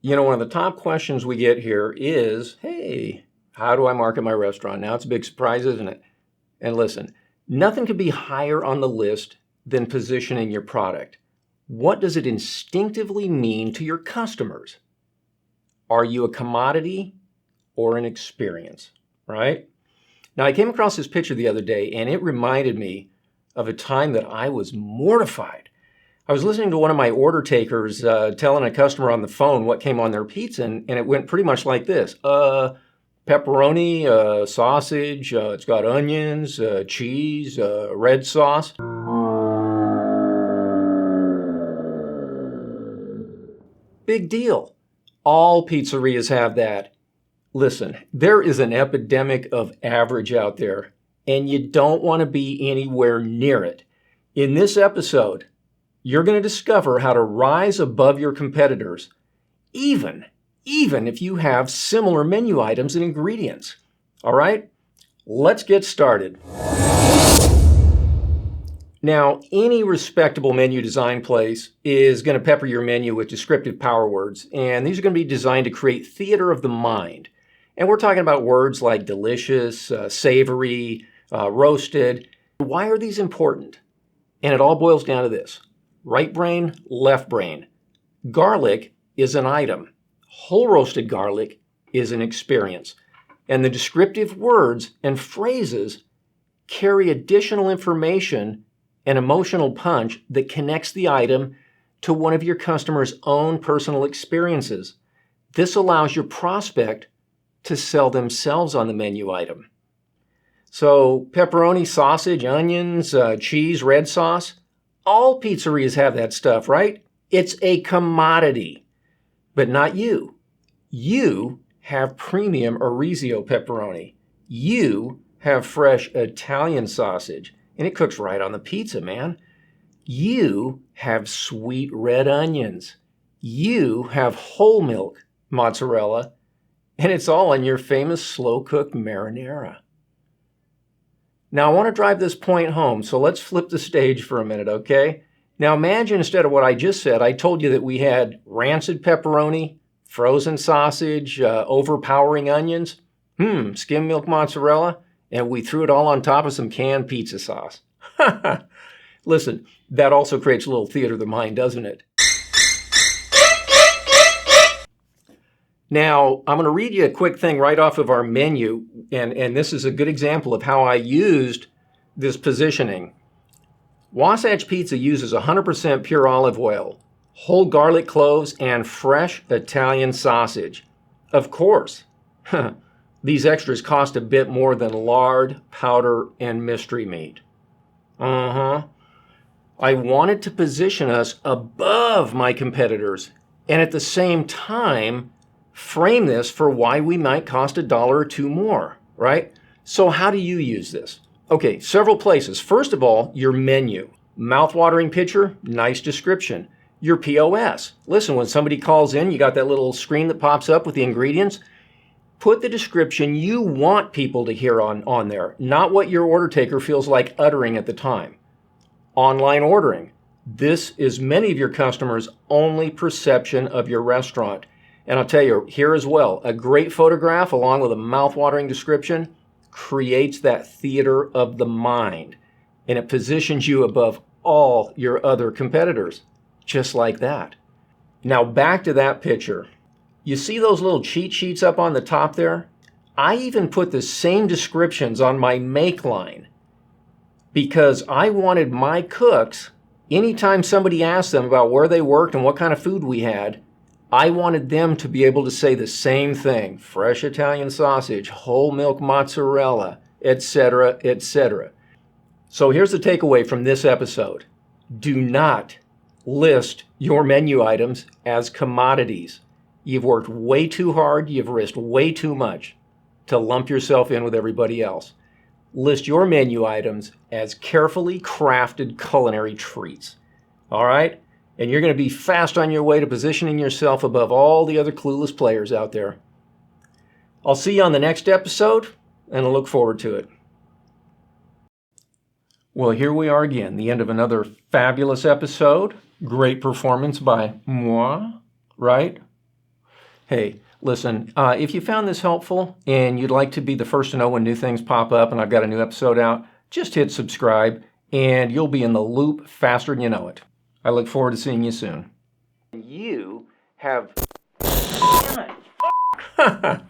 One of the top questions we get here is, hey, how do I market my restaurant? Now, it's a big surprise, isn't it? And listen, nothing could be higher on the list than positioning your product. What does it instinctively mean to your customers? Are you a commodity or an experience, right? Now, I came across this picture the other day, and it reminded me of a time that I was mortified. I was listening to one of my order takers telling a customer on the phone what came on their pizza, and it went pretty much like this. Pepperoni, sausage, it's got onions, cheese, red sauce. Big deal. All pizzerias have that. Listen, there is an epidemic of average out there, and you don't want to be anywhere near it. In this episode, you're going to discover how to rise above your competitors, even if you have similar menu items and ingredients. All right, let's get started. Now, any respectable menu design place is going to pepper your menu with descriptive power words, and these are going to be designed to create theater of the mind. And we're talking about words like delicious, savory, roasted. Why are these important? And it all boils down to this. Right brain, left brain. Garlic is an item. Whole roasted garlic is an experience. And the descriptive words and phrases carry additional information and emotional punch that connects the item to one of your customer's own personal experiences. This allows your prospect to sell themselves on the menu item. So pepperoni, sausage, onions, cheese, red sauce, all pizzerias have that stuff, right? It's a commodity, but not you. You have premium Orizio pepperoni. You have fresh Italian sausage, and it cooks right on the pizza, man. You have sweet red onions. You have whole milk mozzarella, and it's all on your famous slow-cooked marinara. Now, I want to drive this point home, so let's flip the stage for a minute, okay? Now, imagine instead of what I just said, I told you that we had rancid pepperoni, frozen sausage, overpowering onions, skim milk mozzarella, and we threw it all on top of some canned pizza sauce. Listen, that also creates a little theater of the mind, doesn't it? Now, I'm going to read you a quick thing right off of our menu, and this is a good example of how I used this positioning. Wasatch Pizza uses 100% pure olive oil, whole garlic cloves, and fresh Italian sausage. Of course, these extras cost a bit more than lard, powder, and mystery meat. I wanted to position us above my competitors, and at the same time, frame this for why we might cost $1 or $2 more, right? So how do you use this? Okay, several places. First of all, your menu. Mouth-watering picture, nice description. Your POS. Listen, when somebody calls in, you got that little screen that pops up with the ingredients. Put the description you want people to hear on there, not what your order taker feels like uttering at the time. Online ordering. This is many of your customers' only perception of your restaurant. And I'll tell you here as well, a great photograph along with a mouth-watering description creates that theater of the mind, and it positions you above all your other competitors, just like that. Now back to that picture. You see those little cheat sheets up on the top there? I even put the same descriptions on my make line because I wanted my cooks, anytime somebody asked them about where they worked and what kind of food we had, I wanted them to be able to say the same thing, fresh Italian sausage, whole milk mozzarella, etc., etc. So here's the takeaway from this episode. Do not list your menu items as commodities. You've worked way too hard, you've risked way too much to lump yourself in with everybody else. List your menu items as carefully crafted culinary treats. All right? And you're going to be fast on your way to positioning yourself above all the other clueless players out there. I'll see you on the next episode, and I look forward to it. Well, here we are again, the end of another fabulous episode. Great performance by moi, right? Hey, listen, if you found this helpful and you'd like to be the first to know when new things pop up and I've got a new episode out, just hit subscribe and you'll be in the loop faster than you know it. I look forward to seeing you soon. You have... Damn it.